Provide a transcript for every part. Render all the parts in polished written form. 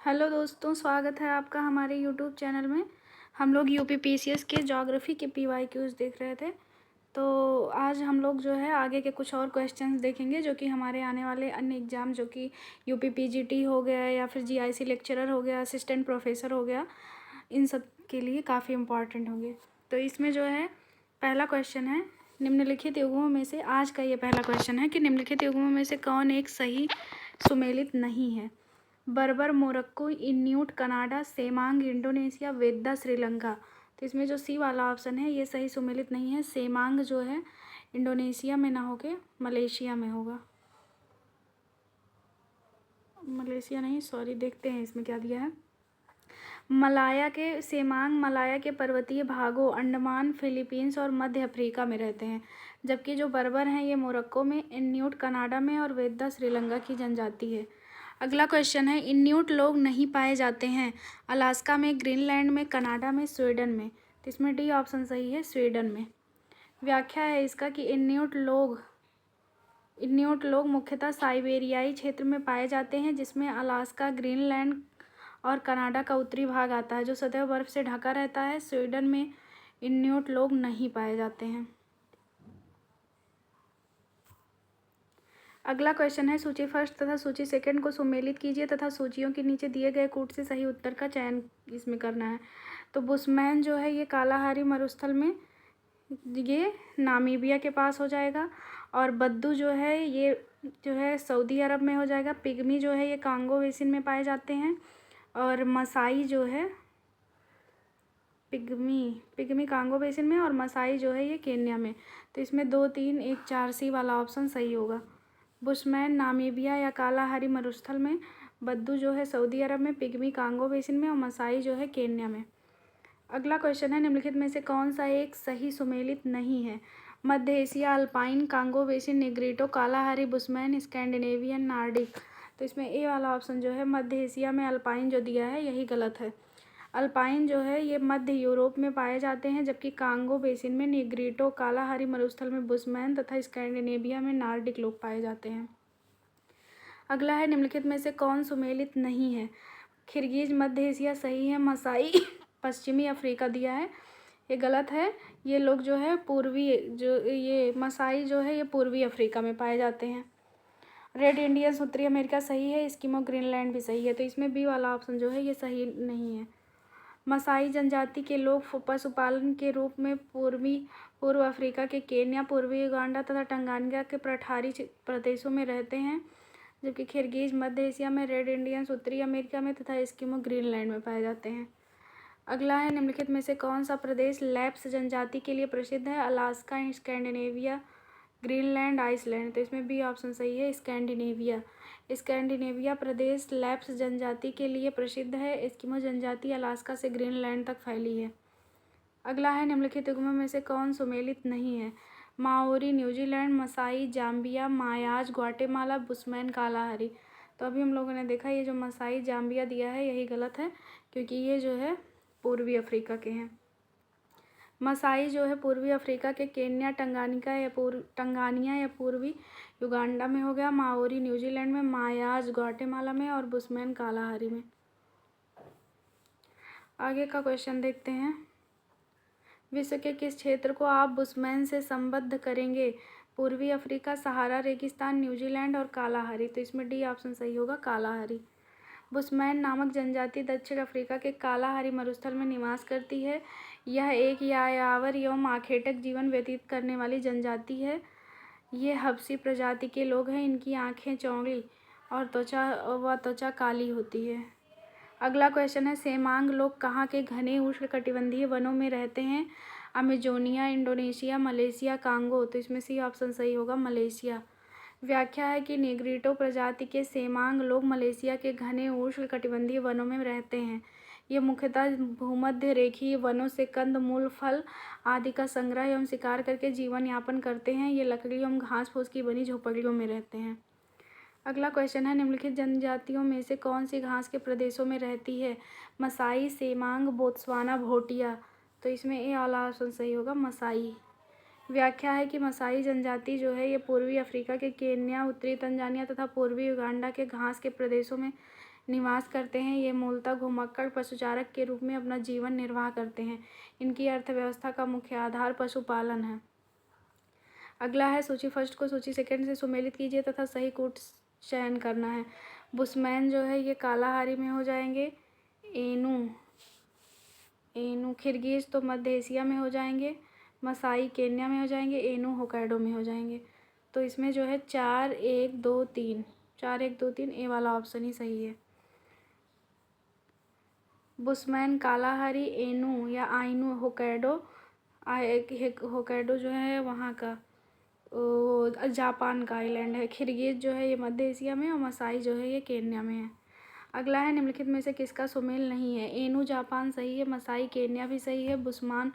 Hello दोस्तों, स्वागत है आपका हमारे यूट्यूब चैनल में। हम लोग यूपीपीसीएस के ज्योग्राफी के पीवाईक्यूज़ देख रहे थे। तो आज हम लोग जो है आगे के कुछ और क्वेश्चंस देखेंगे जो कि हमारे आने वाले अन्य एग्ज़ाम जो कि यूपीपीजीटी हो गया या फिर जीआईसी लेक्चरर हो गया, असिस्टेंट प्रोफेसर हो गया, इन सब के लिए काफ़ी इम्पॉर्टेंट होंगे। तो इसमें जो है पहला क्वेश्चन है, निम्नलिखित युग्मों में से आज का ये पहला क्वेश्चन है कि निम्नलिखित युग्मों में से कौन एक सही सुमेलित नहीं है। बर्बर, Morocco, इन्यूट Canada, Semang Indonesia, वेद्दा Sri Lanka. तो इसमें जो सी वाला ऑप्शन है ये सही सुमेलित नहीं है। सेमांग जो है इंडोनेशिया में ना होके मलेशिया में होगा। मलेशिया नहीं, सॉरी, देखते हैं इसमें क्या दिया है। मलाया के सेमांग मलाया के पर्वतीय भागों अंडमान, फिलीपींस और मध्य अफ्रीका में रहते हैं, जबकि जो बर्बर हैं ये मोरक्को में, इन्यूट कनाडा में और वेद्दा श्रीलंका की जनजाति है। अगला क्वेश्चन है, इन्यूट लोग नहीं पाए जाते हैं अलास्का में, ग्रीनलैंड में, कनाडा में, स्वीडन में। तो इसमें डी ऑप्शन सही है, स्वीडन में। व्याख्या है इसका कि इन्यूट लोग मुख्यतः साइबेरियाई क्षेत्र में पाए जाते हैं, जिसमें अलास्का, ग्रीनलैंड और कनाडा का उत्तरी भाग आता है, जो सदैव बर्फ से ढका रहता है। स्वीडन में इन्यूट लोग नहीं पाए जाते हैं। अगला क्वेश्चन है, सूची फर्स्ट तथा सूची सेकंड को सुमेलित कीजिए तथा सूचियों के नीचे दिए गए कूट से सही उत्तर का चयन इसमें करना है। तो बुशमैन जो है ये कालाहारी मरुस्थल में, ये नामीबिया के पास हो जाएगा। और बद्दू जो है ये जो है सऊदी अरब में हो जाएगा। पिग्मी जो है ये कांगो बेसिन में पाए जाते हैं। और मसाई जो है पिग्मी कांगो बेसिन में, और मसाई जो है ये केन्या में। तो इसमें 2, 3, 1, 4 सी वाला ऑप्शन सही होगा। बुशमैन नामीबिया या कालाहारी मरुस्थल में, बद्दू जो है सऊदी अरब में, पिग्मी कांगो बेसिन में और मसाई जो है केन्या में। अगला क्वेश्चन है, निम्नलिखित में से कौन सा एक सही सुमेलित नहीं है। मध्य Asia, Alpine, Congo basin, Negrito, Kalahari, Bushman, Scandinavian, Nordic. तो इसमें ए वाला ऑप्शन जो है मध्य एशिया में अल्पाइन जो दिया है यही गलत है। अल्पाइन जो है ये मध्य यूरोप में पाए जाते हैं, जबकि कांगो बेसिन में निग्रीटो, कालाहारी मरुस्थल में बुशमैन तथा स्कैंडिनेविया में नार्डिक लोग पाए जाते हैं। अगला है, निम्नलिखित में से कौन सुमेलित नहीं है। किर्गिज मध्य एशिया सही है। मसाई पश्चिमी अफ्रीका दिया है, ये गलत है। ये लोग जो है ये मसाई जो है ये पूर्वी अफ्रीका में पाए जाते हैं। रेड इंडियंस उत्तरी अमेरिका सही है। एस्किमो ग्रीनलैंड भी सही है। तो इसमें बी वाला ऑप्शन जो है ये सही नहीं है। मसाई जनजाति के लोग पशुपालन के रूप में पूर्व अफ्रीका के केन्या, पूर्वी युगांडा तथा टंगानिया के पठारी प्रदेशों में रहते हैं, जबकि किर्गिज मध्य एशिया में, रेड इंडियंस उत्तरी अमेरिका में तथा एस्किमो ग्रीनलैंड में पाए जाते हैं। अगला है, निम्नलिखित में से कौन सा प्रदेश लैप्स जनजाति के लिए प्रसिद्ध है। Alaska, Scandinavia, Greenland, Iceland. तो इसमें बी ऑप्शन सही है, स्कैंडिनेविया। स्कैंडिनेविया प्रदेश लैप्स जनजाति के लिए प्रसिद्ध है। एस्किमो जनजाति अलास्का से ग्रीनलैंड तक फैली है। अगला है, निम्नलिखित युग्मों में से कौन सुमेलित नहीं है। Maori New Zealand, Masai Zambia, Mayas Guatemala, Bushman Kalahari. तो अभी हम लोगों ने देखा ये जो मसाई जाम्बिया दिया है यही गलत है, क्योंकि ये जो है पूर्वी अफ्रीका के हैं। मसाई जो है पूर्वी अफ्रीका के केन्या, टंगानिया या पूर्वी युगांडा में हो गया। माओरी न्यूजीलैंड में, मायाज ग्वाटेमाला में और बुशमैन कालाहारी में। आगे का क्वेश्चन देखते हैं, विश्व के किस क्षेत्र को आप बुशमैन से संबद्ध करेंगे। पूर्वी अफ्रीका, सहारा रेगिस्तान, न्यूजीलैंड और कालाहारी। तो इसमें डी ऑप्शन सही होगा, कालाहारी। बुशमैन नामक जनजाति दक्षिण अफ्रीका के कालाहारी मरुस्थल में निवास करती है। यह एक यायावर एवं आखेटक जीवन व्यतीत करने वाली जनजाति है। ये हबसी प्रजाति के लोग हैं। इनकी आंखें चौड़ी और त्वचा काली होती है। अगला क्वेश्चन है, सेमांग लोग कहाँ के घने उष्णकटिबंधीय वनों में रहते हैं। Amazonia, Indonesia, Malaysia, Congo. तो इसमें सी ऑप्शन सही होगा, मलेशिया। व्याख्या है कि निग्रीटो प्रजाति के सेमांग लोग मलेशिया के घने उष्णकटिबंधीय वनों में रहते हैं। ये मुख्यतः भूमध्य रेखीय वनों से कंद मूल, फल आदि का संग्रह एवं शिकार करके जीवन यापन करते हैं। ये लकड़ी एवं घास फूस की बनी झोपड़ियों में रहते हैं। अगला क्वेश्चन है, निम्नलिखित जनजातियों में से कौन सी घास के प्रदेशों में रहती है। Masai, Semang, Botswana, Bhotia. तो इसमें ए वाला ऑप्शन सही होगा, मसाई। व्याख्या है कि मसाई जनजाति जो है ये पूर्वी अफ्रीका के केन्या, उत्तरी तंजानिया तथा पूर्वी युगांडा के घास के प्रदेशों में निवास करते हैं। ये मूलतः घुमक्कड़ पशुचारक के रूप में अपना जीवन निर्वाह करते हैं। इनकी अर्थव्यवस्था का मुख्य आधार पशुपालन है। अगला है सूची फर्स्ट को सूची सेकंड से सुमेलित कीजिए तथा सही कूट चयन करना है। बुशमैन जो है ये कालाहारी में हो जाएंगे। एनू किर्गिज तो मध्य एशिया में हो जाएंगे। मसाई केन्या में हो जाएंगे। एनू होकाइडो में हो जाएंगे। तो इसमें जो है 4 1 2 3 4 1 2 3 ए वाला ऑप्शन ही सही है। बुशमैन कालाहारी, एनू या आइनू होकाइडो। होकाइडो जो है वहाँ का जापान का आइलैंड है। किर्गिज जो है ये मध्य एशिया में और मसाई जो है ये केन्या में है। अगला है निम्नलिखित में से किसका सुमेल नहीं है। एनू जापान सही है। मसाई केन्या भी सही है। बुशमान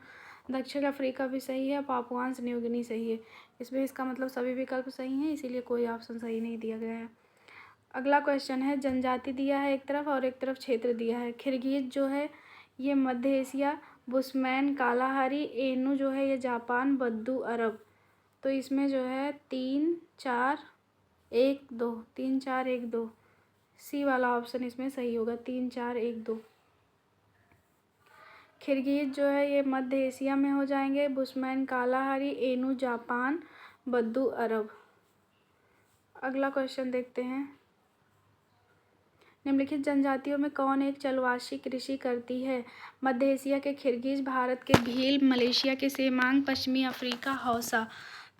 दक्षिण अफ्रीका भी सही है। पापुआंस न्यू गिनी सही है। इसमें इसका मतलब सभी विकल्प सही हैं, इसीलिए कोई ऑप्शन सही नहीं दिया गया है। अगला क्वेश्चन है जनजाति दिया है एक तरफ और एक तरफ क्षेत्र दिया है। किर्गिज जो है ये मध्य एशिया, बुशमैन कालाहारी, एनू जो है ये जापान, बद्दू अरब। तो इसमें जो है 3 4 1 2 3 4 1 2 सी वाला ऑप्शन इसमें सही होगा। 3 4 1 2। किर्गिज जो है ये मध्य एशिया में हो जाएंगे। बुशमैन कालाहारी, एनू जापान, बद्दू अरब। अगला क्वेश्चन देखते हैं। निम्नलिखित जनजातियों में कौन एक चलवासी कृषि करती है। मध्य एशिया के किर्गिज, भारत के भील, मलेशिया के सेमांग, पश्चिमी अफ्रीका हौसा।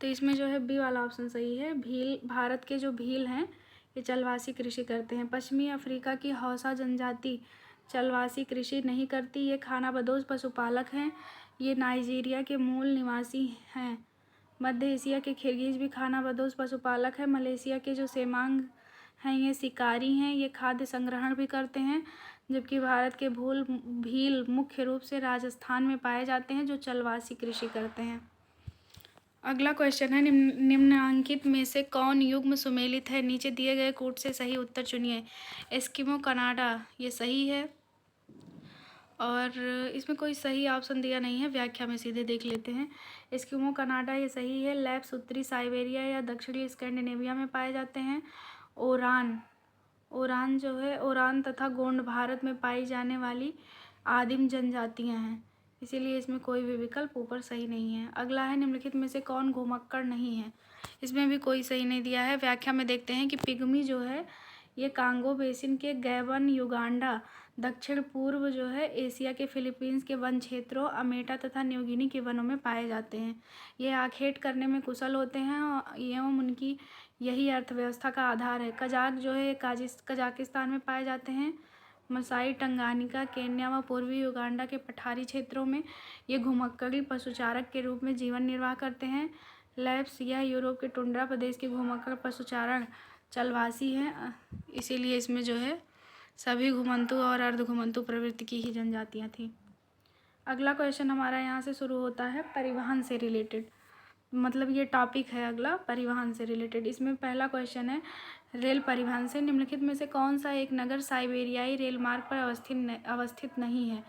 तो इसमें जो है बी वाला ऑप्शन सही है। भील, भारत के जो भील हैं ये चलवासी कृषि करते हैं। पश्चिमी अफ्रीका की हौसा जनजाति चलवासी कृषि नहीं करती। ये खानाबदोश पशुपालक हैं। ये नाइजीरिया के मूल निवासी हैं। मध्य एशिया के किर्गिज भी खानाबदोश पशुपालक है। मलेशिया के जो सेमांग हैं ये शिकारी हैं। ये खाद्य संग्रहण भी करते हैं। जबकि भारत के भील मुख्य रूप से राजस्थान में पाए जाते हैं जो चलवासी कृषि करते हैं। अगला क्वेश्चन है निम्नांकित में से कौन युग्म सुमेलित है। नीचे दिए गए कूट से सही उत्तर चुनिए। एस्किमो कनाडा ये सही है और इसमें कोई सही ऑप्शन दिया नहीं है। व्याख्या में सीधे देख लेते हैं। एस्किमो कनाडा ये सही है। लैप्स उत्तरी साइबेरिया या दक्षिणी स्कैंडिनेविया में पाए जाते हैं। ओरान जो है ओरान तथा गोंड भारत में पाई जाने वाली आदिम जनजातियां हैं, इसीलिए इसमें कोई भी विकल्प ऊपर सही नहीं है। अगला है निम्नलिखित में से कौन घुमक्कड़ नहीं है। इसमें भी कोई सही नहीं दिया है। व्याख्या में देखते हैं कि पिग्मी जो है ये कांगो बेसिन के गैबन, युगांडा, दक्षिण पूर्व जो है एशिया के फिलीपींस के वन क्षेत्रों, अमेटा तथा न्यूगिनी के वनों में पाए जाते हैं। ये आखेट करने में कुशल होते हैं एवं उनकी यही अर्थव्यवस्था का आधार है। कजाक जो है कजाकिस्तान में पाए जाते हैं। मसाई टंगानिका केन्या व पूर्वी युगांडा के पठारी क्षेत्रों में ये घुमक्कड़ी पशुचारक के रूप में जीवन निर्वाह करते हैं। लैप्स यह यूरोप के टुंड्रा प्रदेश के घुमक्कड़ पशुचारण चलवासी हैं, इसीलिए इसमें जो है सभी घुमंतु और अर्ध घुमंतु प्रवृत्ति की ही जनजातियाँ थीं। अगला क्वेश्चन हमारा यहाँ से शुरू होता है परिवहन से रिलेटेड, मतलब ये टॉपिक है अगला परिवहन से रिलेटेड। इसमें पहला क्वेश्चन है रेल परिवहन से निम्नलिखित में से कौन सा एक नगर साइबेरियाई रेल मार्ग पर अवस्थित नहीं है।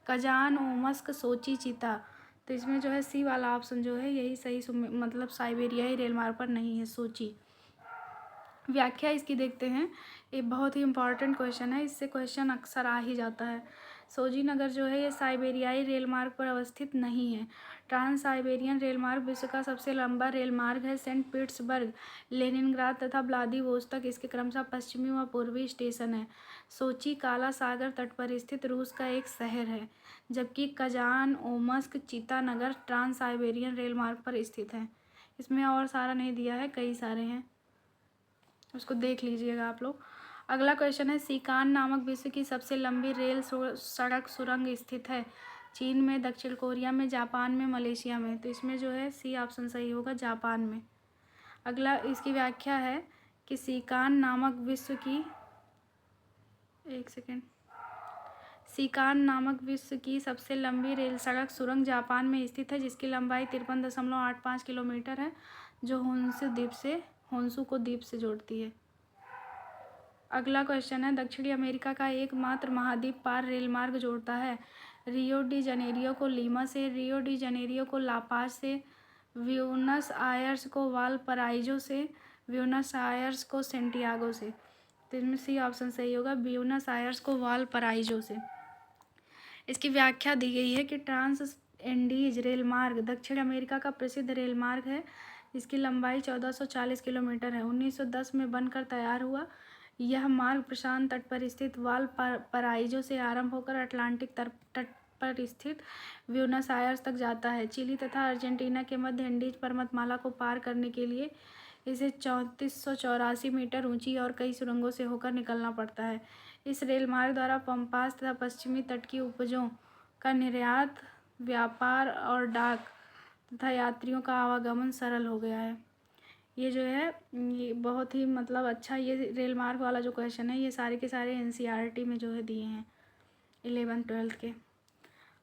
कजान, ओमस्क, सोची, चिता। तो इसमें जो है सी वाला ऑप्शन जो है यही सही मतलब साइबेरियाई रेल मार्ग पर नहीं है, सोची। व्याख्या इसकी देखते हैं। ये बहुत ही इंपॉर्टेंट क्वेश्चन है, इससे क्वेश्चन अक्सर आ ही जाता है। सोजी नगर जो है ये साइबेरियाई रेल मार्ग पर अवस्थित नहीं है। ट्रांस साइबेरियन रेल मार्ग विश्व का सबसे लंबा रेल मार्ग है। सेंट पीटर्सबर्ग, लेनिनग्राद तथा व्लादिवोस्तोक इसके क्रमशः पश्चिमी व पूर्वी स्टेशन है। सोची काला सागर तट पर स्थित रूस का एक शहर है, जबकि कजान, ओमस्क, चिता नगर ट्रांस साइबेरियन रेल मार्ग पर स्थित है। इसमें और सारा नहीं दिया है, कई सारे हैं, उसको देख लीजिएगा आप लोग। अगला क्वेश्चन है सीकान नामक विश्व की सबसे लंबी रेल सड़क सुरंग स्थित है। चीन में, दक्षिण कोरिया में, जापान में, मलेशिया में। तो इसमें जो है सी ऑप्शन सही होगा, जापान में। अगला इसकी व्याख्या है कि सीकान नामक विश्व की सीकान नामक विश्व की सबसे लंबी रेल सड़क सुरंग जापान में स्थित है, जिसकी लंबाई 53.85 किलोमीटर है, जो होन्शु को द्वीप से जोड़ती है। अगला क्वेश्चन है दक्षिणी अमेरिका का एकमात्र महाद्वीप पार रेल मार्ग जोड़ता है। रियो डी जनेरियो को लीमा से, रियो डी जनेरियो को लापाज से, ब्यूनस आयर्स को वालपराइजो से, ब्यूनस आयर्स को सेंटियागो से। तो इसमें सी ऑप्शन सही होगा, ब्यूनस आयर्स को वालपराइजो से। इसकी व्याख्या दी गई है कि ट्रांस एंडीज रेल मार्ग दक्षिण अमेरिका का प्रसिद्ध रेल मार्ग है। इसकी लंबाई 1440 किलोमीटर है। 1910 में बनकर तैयार हुआ यह मार्ग प्रशांत तट पर स्थित वालपराइजो से आरंभ होकर अटलांटिक तट पर स्थित ब्यूनस आयर्स तक जाता है। चिली तथा अर्जेंटीना के मध्य एंडीज पर्वतमाला को पार करने के लिए इसे 3484 मीटर ऊंची और कई सुरंगों से होकर निकलना पड़ता है। इस रेल मार्ग द्वारा पंपास तथा पश्चिमी तट की उपजों का निर्यात, व्यापार और डाक तथा यात्रियों का आवागमन सरल हो गया है। ये जो है ये बहुत ही मतलब अच्छा, ये रेल मार्ग वाला जो क्वेश्चन है ये सारे के सारे एनसीईआरटी में जो है दिए हैं 11th-12th के।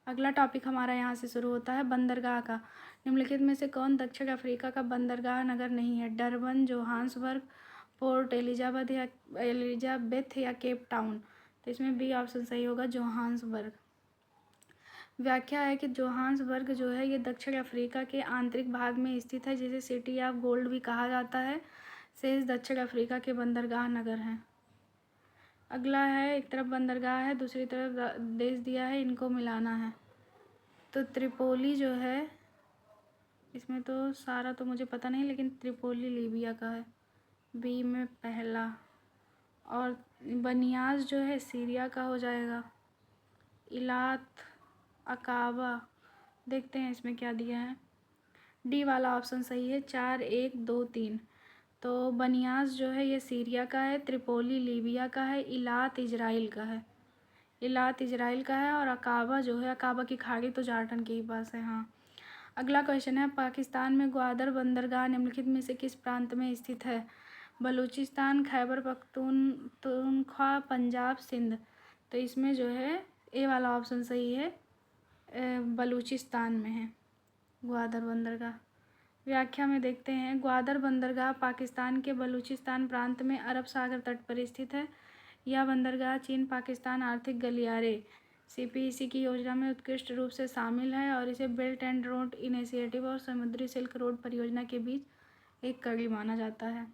अगला टॉपिक हमारा यहाँ से शुरू होता है बंदरगाह का। निम्नलिखित में से कौन दक्षिण अफ्रीका का बंदरगाह नगर नहीं है? डरबन, जोहान्सबर्ग, पोर्ट एलिजाबेथ या केप टाउन। तो इसमें बी ऑप्शन सही होगा, जोहान्सबर्ग। व्याख्या है कि जोहान्सबर्ग जो है ये दक्षिण अफ्रीका के आंतरिक भाग में स्थित है, जिसे सिटी ऑफ गोल्ड भी कहा जाता है। शेष दक्षिण अफ्रीका के बंदरगाह नगर हैं। अगला है, एक तरफ बंदरगाह है, दूसरी तरफ देश दिया है, इनको मिलाना है। तो त्रिपोली जो है, इसमें तो सारा तो मुझे पता नहीं, लेकिन त्रिपोली लीबिया का है, बी में पहला। और बनियास जो है सीरिया का हो जाएगा। इलात, अकाबा, देखते हैं इसमें क्या दिया है। डी वाला ऑप्शन सही है, 4, 1, 2, 3। तो बनियास जो है ये सीरिया का है, त्रिपोली लीबिया का है, इलात इजराइल का है। इलात इजराइल का है। और अकाबा जो है, अकाबा की खाड़ी तो जॉर्डन के ही पास है। हाँ। अगला क्वेश्चन है, पाकिस्तान में ग्वादर बंदरगाह निम्नलिखित में से किस प्रांत में स्थित है? बलूचिस्तान, खैबर पख्तूनख्वा, पंजाब, सिंध। तो इसमें जो है ए वाला ऑप्शन सही है, बलूचिस्तान में है ग्वादर बंदरगाह। व्याख्या में देखते हैं, ग्वादर बंदरगाह पाकिस्तान के बलूचिस्तान प्रांत में अरब सागर तट पर स्थित है। यह बंदरगाह चीन पाकिस्तान आर्थिक गलियारे सीपीईसी की योजना में उत्कृष्ट रूप से शामिल है और इसे बेल्ट एंड रोड इनिशिएटिव और समुद्री सिल्क रोड परियोजना के बीच एक कड़ी माना जाता है।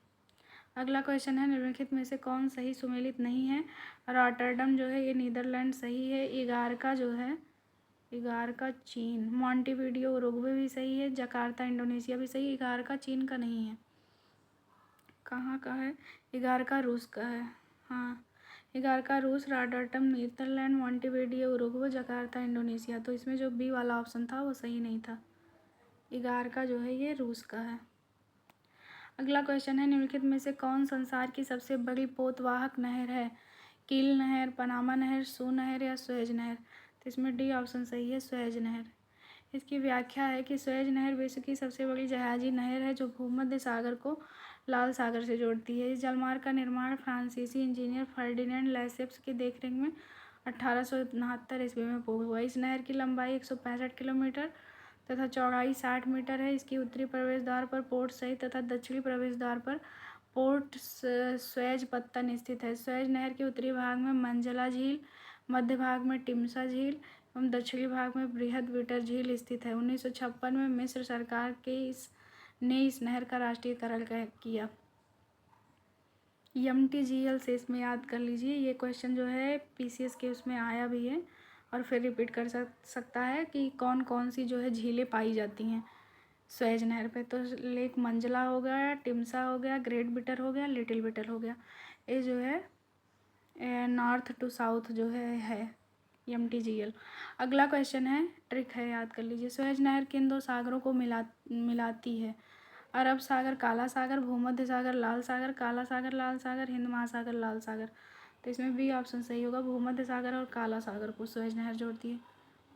अगला क्वेश्चन है, निम्नलिखित में से कौन सही सुमेलित नहीं है? रॉटरडम जो है ये नीदरलैंड सही है। इगारका जो है, इगारका चीन। मॉन्टेविडियो उरुग्वे भी सही है। जकार्ता इंडोनेशिया भी सही। इगारका चीन का नहीं है। कहाँ का है? इगारका रूस का है। हाँ, इगारका रूस, Rotterdam Netherlands, Montevideo Uruguay, Jakarta Indonesia. तो इसमें जो बी वाला ऑप्शन था वो सही नहीं था। इगारका जो है ये रूस का है। अगला क्वेश्चन है, निम्नलिखित में से कौन संसार की सबसे बड़ी पोतवाहक नहर है? कील नहर, पनामा नहर, सू नहर या सुएज नहर। तो इसमें डी ऑप्शन सही है, सुएज नहर। इसकी व्याख्या है कि सुएज नहर विश्व की सबसे बड़ी जहाजी नहर है जो भूमध्य सागर को लाल सागर से जोड़ती है। इस जलमार्ग का निर्माण फ्रांसीसी इंजीनियर फर्डिनेंड लेसेप्स की देखरेख में 1869 ईस्वी में हुआ। इस नहर की लंबाई 165 किलोमीटर तथा चौड़ाई 60 मीटर है। इसकी उत्तरी प्रवेश द्वार पर पोर्ट सहित तथा दक्षिणी प्रवेश द्वार पर पोर्ट स्वेज पत्तन स्थित है। स्वेज नहर के उत्तरी भाग में मंजला झील, मध्य भाग में टिमसा झील एवं दक्षिणी भाग में बृहद विटर झील स्थित है। 1956 में मिस्र सरकार के ने इस नहर का राष्ट्रीयकरण किया। MTGL से इसमें याद कर लीजिए, ये क्वेश्चन जो है PCS के उसमें आया भी है और फिर रिपीट कर सकता है कि कौन कौन सी जो है झीलें पाई जाती हैं स्वेज नहर पे। तो लेक मंजला हो गया, टिमसा हो गया, ग्रेट बिटर हो गया, लिटिल बिटर हो गया। ये जो है नॉर्थ टू साउथ जो है MTGL। अगला क्वेश्चन है, ट्रिक है, याद कर लीजिए। स्वेज नहर किन दो सागरों को मिलाती है? अरब सागर, काला सागर, भूमध्य सागर, लाल सागर, काला सागर, लाल सागर, हिंद महासागर, लाल सागर। तो इसमें बी ऑप्शन सही होगा, भूमध्य सागर और काला सागर को स्वेज नहर जोड़ती है।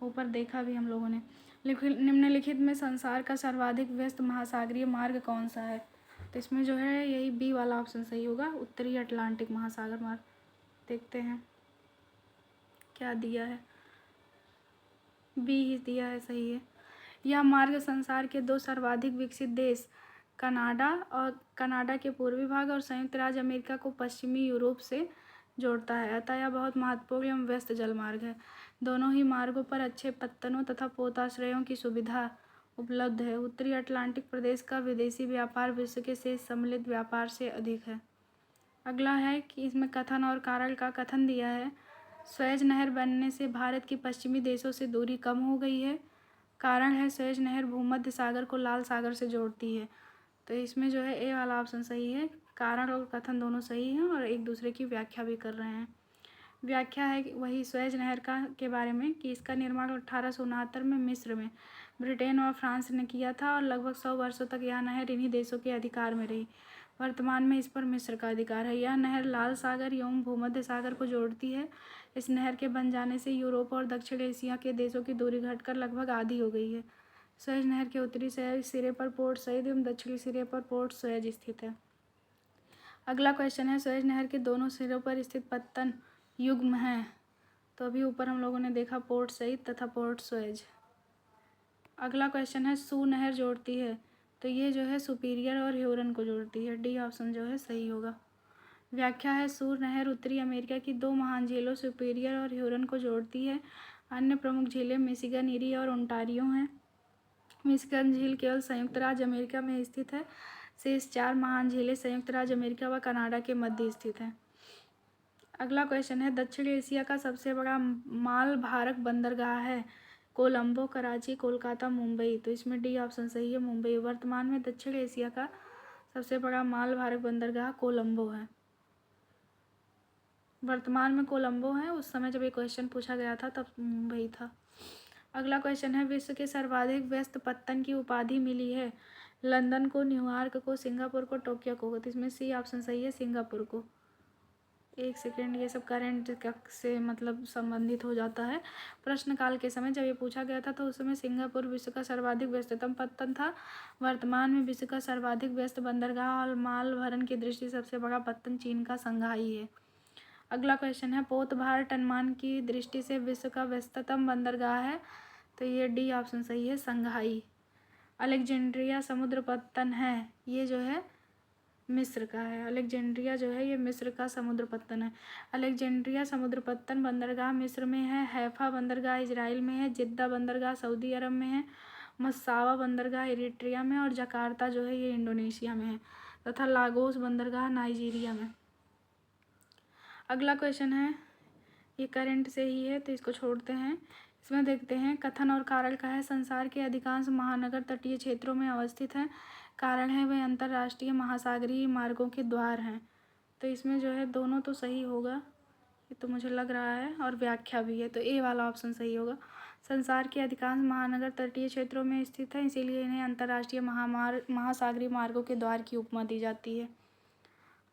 ऊपर देखा भी हम लोगों ने। निम्नलिखित में संसार का सर्वाधिक व्यस्त महासागरीय मार्ग कौन सा है? तो इसमें जो है यही बी वाला ऑप्शन सही होगा, उत्तरी अटलांटिक महासागर मार्ग। देखते हैं क्या दिया है, बी ही दिया है, सही है। यह मार्ग संसार के दो सर्वाधिक विकसित देश कनाडा के पूर्वी भाग और संयुक्त राज्य अमेरिका को पश्चिमी यूरोप से जोड़ता है। अतः यह बहुत महत्वपूर्ण एवं व्यस्त जलमार्ग है। दोनों ही मार्गों पर अच्छे पत्तनों तथा पोताश्रयों की सुविधा उपलब्ध है। उत्तरी अटलांटिक प्रदेश का विदेशी व्यापार विश्व के शेष सम्मिलित व्यापार से अधिक है। अगला है कि इसमें कथन और कारण का कथन दिया है। सुएज नहर बनने से भारत की पश्चिमी देशों से दूरी कम हो गई है। कारण है सुएज नहर भूमध्य सागर को लाल सागर से जोड़ती है। तो इसमें जो है ए वाला ऑप्शन सही है। कारण और कथन दोनों सही हैं और एक दूसरे की व्याख्या भी कर रहे हैं। व्याख्या है वही सुएज नहर का के बारे में कि इसका निर्माण 1869 में मिस्र में ब्रिटेन और फ्रांस ने किया था और लगभग 100 वर्षों तक यह नहर इन्हीं देशों के अधिकार में रही। वर्तमान में इस पर मिस्र का अधिकार है। यह नहर लाल सागर एवं भूमध्य सागर को जोड़ती है। इस नहर के बन जाने से यूरोप और दक्षिण एशिया के देशों की दूरी घटकर लगभग आधी हो गई है। सुएज नहर के उत्तरी सिरे पर पोर्ट सईद एवं दक्षिणी सिरे पर पोर्ट सुएज स्थित है। अगला क्वेश्चन है सुएज नहर के दोनों सिरों पर स्थित पत्तन युग्म है। तो अभी ऊपर हम लोगों ने देखा पोर्ट सईद तथा पोर्ट सुएज। अगला क्वेश्चन है सू नहर जोड़ती है। तो ये जो है सुपीरियर और ह्यूरन को जोड़ती है। डी ऑप्शन जो है सही होगा। व्याख्या है सू नहर उत्तरी अमेरिका की दो महान झीलों सुपीरियर और ह्यूरन को जोड़ती है। अन्य प्रमुख झीलें मिशिगन, इरी और ओंटारियो हैं। मिशिगन झील केवल संयुक्त राज्य अमेरिका में स्थित है। शेष 4 महान झीलें संयुक्त राज्य अमेरिका व कनाडा के मध्य स्थित हैं। अगला क्वेश्चन है दक्षिण एशिया का सबसे बड़ा माल भारक बंदरगाह है। कोलंबो, कराची, कोलकाता, मुंबई। तो इसमें डी ऑप्शन सही है, मुंबई। वर्तमान में दक्षिण एशिया का सबसे बड़ा माल भारक बंदरगाह कोलंबो है। वर्तमान में कोलंबो है, उस समय जब ये क्वेश्चन पूछा गया था तब मुंबई था। अगला क्वेश्चन है विश्व के सर्वाधिक व्यस्त पत्तन की उपाधि मिली है। लंदन को, न्यूयॉर्क को, सिंगापुर को, टोक्यो को। तो इसमें सी ऑप्शन सही है, सिंगापुर को। एक सेकेंड, ये सब करंट से मतलब संबंधित हो जाता है। प्रश्नकाल के समय जब ये पूछा गया था तो उस समय सिंगापुर विश्व का सर्वाधिक व्यस्ततम पत्तन था। वर्तमान में विश्व का सर्वाधिक व्यस्त बंदरगाह और माल भरण की दृष्टि से सबसे बड़ा पत्तन चीन का संघाई है। अगला क्वेश्चन है पोत भार टनमान की दृष्टि से विश्व का व्यस्ततम बंदरगाह है। तो ये डी ऑप्शन सही है, संघाई। अलेक्जेंड्रिया समुद्र पत्तन है, ये जो है मिस्र का है। अलेक्जेंड्रिया जो है ये मिस्र का समुद्र पत्तन है। अलेक्जेंड्रिया समुद्र पत्तन बंदरगाह मिस्र में है। हैफा बंदरगाह इजराइल में है। जिद्दा बंदरगाह सऊदी अरब में है। मस्सावा बंदरगाह इरिट्रिया में और जकार्ता जो है ये इंडोनेशिया में है तथा लागोस बंदरगाह नाइजीरिया में। अगला क्वेश्चन है ये करंट से ही है तो इसको छोड़ते हैं। इसमें देखते हैं कथन और कारण का है संसार के अधिकांश महानगर तटीय क्षेत्रों में अवस्थित हैं। कारण है वे अंतर्राष्ट्रीय महासागरीय मार्गों के द्वार हैं। तो इसमें जो है दोनों तो सही होगा, ये तो मुझे लग रहा है, और व्याख्या भी है। तो ए वाला ऑप्शन सही होगा। संसार के अधिकांश महानगर तटीय क्षेत्रों में स्थित हैं, इसीलिए इन्हें अंतर्राष्ट्रीय महासागरीय मार्गों के द्वार की उपमा दी जाती है।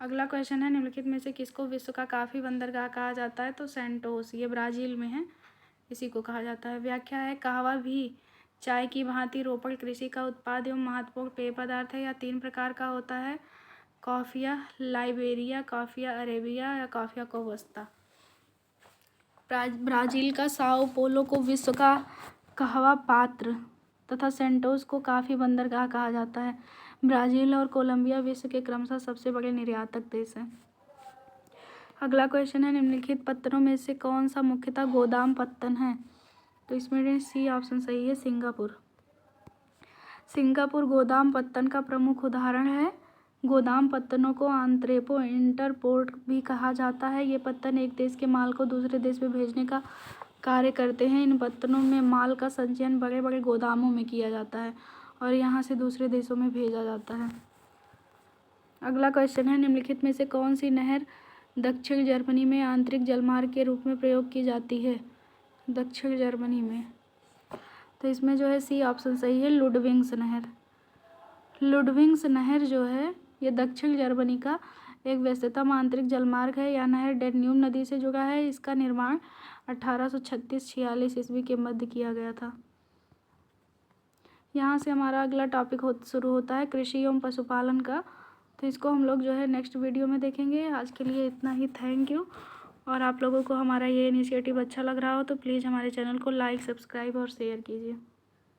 अगला क्वेश्चन है निम्नलिखित में से किसको विश्व का काफ़ी बंदरगाह कहा जाता है। तो सेंटोस, ये ब्राज़ील में है, इसी को कहा जाता है। व्याख्या है कहवा भी चाय की भांति रोपड़ कृषि का उत्पाद एवं महत्वपूर्ण पेय पदार्थ है। यह 3 प्रकार का होता है, कॉफिया लाइबेरिया, कॉफिया अरेबिया या कॉफिया कोबस्ता। ब्राज़ील का साओ पोलो को विश्व का कहवा पात्र तथा सेंटोस को काफ़ी बंदरगाह कहा जाता है। ब्राज़ील और कोलंबिया विश्व के क्रमशः सबसे बड़े निर्यातक देश हैं। अगला क्वेश्चन है निम्नलिखित पत्तनों में से कौन सा मुख्यतः गोदाम पत्तन है। तो इसमें सी ऑप्शन सही है, सिंगापुर। सिंगापुर गोदाम पत्तन का प्रमुख उदाहरण है। गोदाम पत्तनों को आंत्रेपो इंटरपोर्ट भी कहा जाता है। ये पत्तन एक देश के माल को दूसरे देश में भेजने का कार्य करते हैं। इन पत्तनों में माल का संचयन बड़े बड़े गोदामों में किया जाता है और यहाँ से दूसरे देशों में भेजा जाता है। अगला क्वेश्चन है निम्नलिखित में से कौन सी नहर दक्षिण जर्मनी में आंतरिक जलमार्ग के रूप में प्रयोग की जाती है। दक्षिण जर्मनी में, तो इसमें जो है सी ऑप्शन सही है, लुडविग्स नहर। लुडविग्स नहर जो है ये दक्षिण जर्मनी का एक व्यस्ततम आंतरिक जलमार्ग है। यह नहर डैन्यूब नदी से जुड़ा है। इसका निर्माण 1836-46 ईस्वी के मध्य किया गया था। यहाँ से हमारा अगला टॉपिक शुरू होता है कृषि एवं पशुपालन का। तो इसको हम लोग जो है नेक्स्ट वीडियो में देखेंगे। आज के लिए इतना ही, थैंक यू। और आप लोगों को हमारा ये इनिशिएटिव अच्छा लग रहा हो तो प्लीज़ हमारे चैनल को लाइक, सब्सक्राइब और शेयर कीजिए।